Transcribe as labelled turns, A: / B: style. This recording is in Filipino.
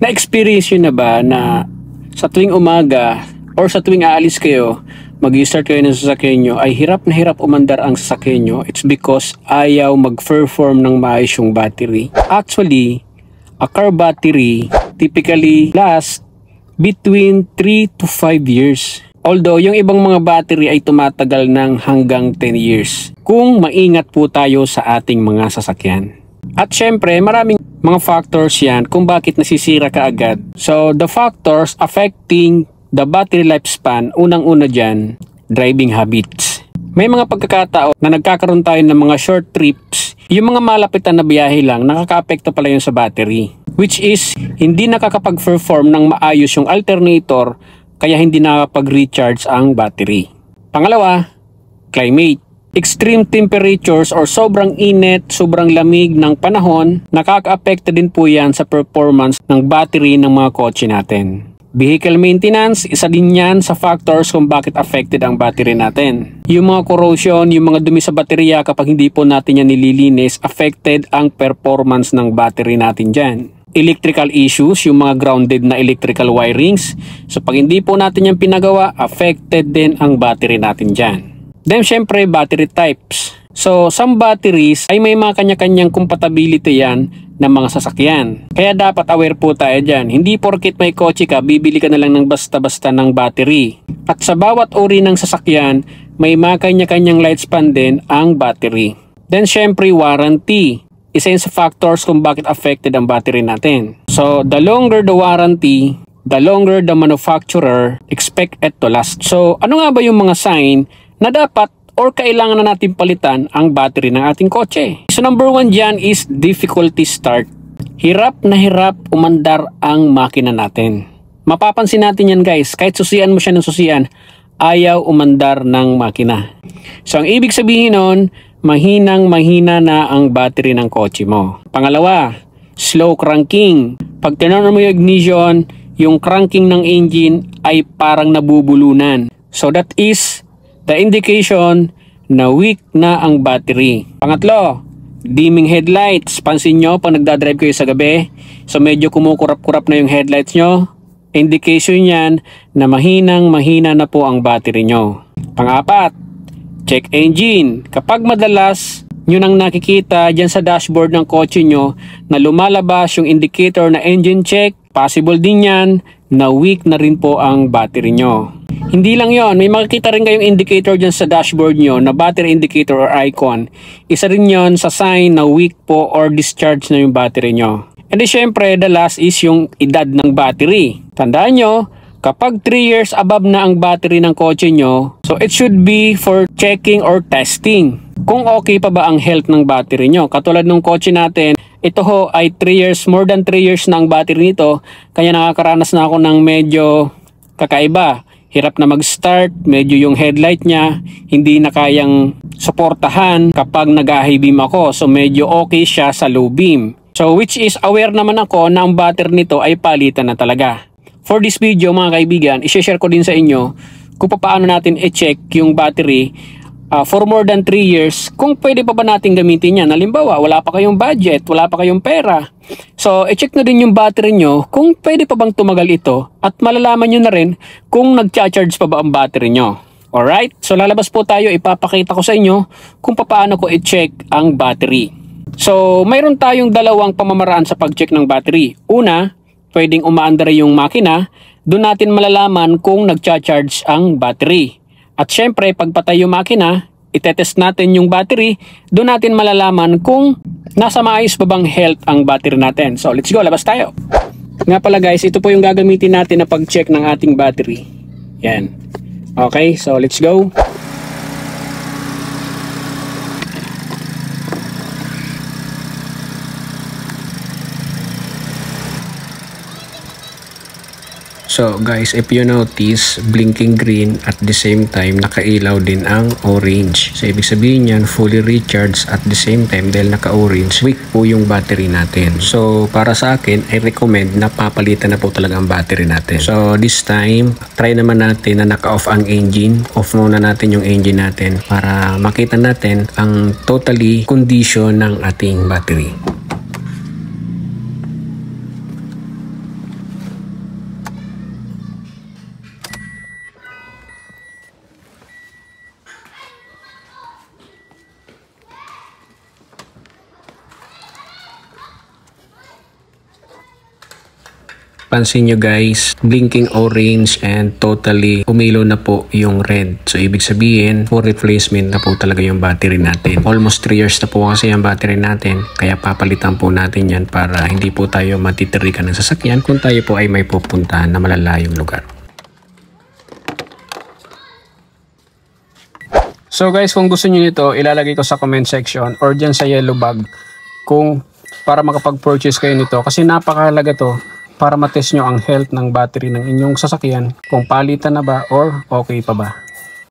A: Na-experience yun na ba na sa tuwing umaga or sa tuwing aalis kayo, mag-start kayo ng sasakyan nyo, ay hirap na hirap umandar ang sasakyan nyo? It's because ayaw mag-perform ng maayos yung battery. Actually, a car battery typically lasts between 3 to 5 years. Although, yung ibang mga battery ay tumatagal ng hanggang 10 years. Kung maingat po tayo sa ating mga sasakyan. At syempre, maraming mga factors yan kung bakit nasisira ka agad. So, the factors affecting the battery lifespan, unang-una dyan, driving habits. May mga pagkakataon na nagkakaroon tayo ng mga short trips, yung mga malapitan na biyahe lang, nakaka-apekto pala yun sa battery. Which is, hindi nakakapag-perform ng maayos yung alternator, kaya hindi nakakapag-recharge ang battery. Pangalawa, climate. Extreme temperatures or sobrang init, sobrang lamig ng panahon, nakaka-apekto din po yan sa performance ng battery ng mga kotse natin. Vehicle maintenance, isa din yan sa factors kung bakit affected ang battery natin. Yung mga corrosion, yung mga dumi sa baterya, kapag hindi po natin yan nililinis, affected ang performance ng battery natin dyan. Electrical issues, yung mga grounded na electrical wirings. So pag hindi po natin yan pinagawa, affected din ang battery natin dyan. Then syempre, battery types. So some batteries ay may mga kanya-kanyang compatibility yan ng mga sasakyan. Kaya dapat aware po tayo dyan. Hindi porket may kotse ka, bibili ka na lang ng basta-basta ng battery. At sa bawat uri ng sasakyan, may mga kanya-kanyang lifespan din ang battery. Then syempre, warranty. Isa yun sa factors kung bakit affected ang battery natin. So the longer the warranty, the longer the manufacturer expect it to last. So ano nga ba yung mga sign na dapat or kailangan na natin palitan ang battery ng ating kotse? So number 1 dyan is difficulty start. Hirap na hirap umandar ang makina natin. Mapapansin natin yan guys, kahit susian mo siya ng susian, ayaw umandar ng makina. So ang ibig sabihin nun, mahina na ang battery ng kotse mo. Pangalawa, slow cranking. Pag tinurn mo yung ignition, yung cranking ng engine ay parang nabubulunan. So that is the indication na weak na ang battery. Pangatlo, dimming headlights. Pansin nyo pag nagdadrive kayo sa gabi, so medyo kumukurap-kurap na yung headlights nyo. Indication yan na mahina na po ang battery nyo. Pangapat, check engine. Kapag madalas nyo nang nakikita dyan sa dashboard ng kotse nyo na lumalabas yung indicator na engine check, possible din yan na weak na rin po ang battery nyo. Hindi lang yon, may makikita rin kayong indicator dyan sa dashboard nyo na battery indicator or icon. Isa rin yon sa sign na weak po or discharge na yung battery nyo. And then syempre, the last is yung edad ng battery. Tandaan nyo, kapag 3 years above na ang battery ng kotse nyo, so it should be for checking or testing. Kung okay pa ba ang health ng battery nyo. Katulad ng kotse natin, ito ho ay 3 years, more than 3 years na ang battery nito. Kaya nakakaranas na ako ng medyo kakaiba. Hirap na mag-start, medyo yung headlight niya hindi na kayang suportahan kapag nag-high beam ako. So medyo okay siya sa low beam. So which is aware naman ako na ang battery nito ay palitan na talaga. For this video mga kaibigan, i-share ko din sa inyo kung paano natin i-check yung battery for more than 3 years, kung pwede pa ba natin gamitin yan. Halimbawa, wala pa kayong budget, wala pa kayong pera. So, i-check na din yung battery nyo kung pwede pa bang tumagal ito at malalaman nyo na rin kung nag-charge pa ba ang battery nyo. Alright? So, lalabas po tayo, ipapakita ko sa inyo kung paano ko i-check ang battery. So, mayroon tayong dalawang pamamaraan sa pag-check ng battery. Una, pwedeng umaandar yung makina, doon natin malalaman kung nag-charge ang battery. At syempre, pag patay yung makina, itetest natin yung battery, doon natin malalaman kung nasa maayos pa bang health ang battery natin. So, let's go, labas tayo. Nga pala guys, ito po yung gagamitin natin na pag-check ng ating battery. Yan. Okay, so let's go. So guys, if you notice, blinking green at the same time nakailaw din ang orange. So ibig sabihin yan, fully recharged at the same time dahil naka-orange, weak po yung battery natin. So para sa akin, I recommend na papalitan na po talaga ang battery natin. So this time, try naman natin na naka-off ang engine. Off muna natin yung engine natin para makita natin ang totally condition ng ating battery. pansin nyo guys, blinking orange and totally umilaw na po yung red. So ibig sabihin, full replacement na po talaga yung battery natin. Almost 3 years na po kasi yung battery natin, kaya papalitan po natin yan para hindi po tayo matitirikan ng sasakyan kung tayo po ay may pupuntahan na malalayong lugar. So guys, kung gusto niyo nito, ilalagay ko sa comment section or dyan sa yellow bag kung para makapag-purchase kayo nito kasi napakahalaga to para matest nyo ang health ng battery ng inyong sasakyan kung palitan na ba or okay pa ba.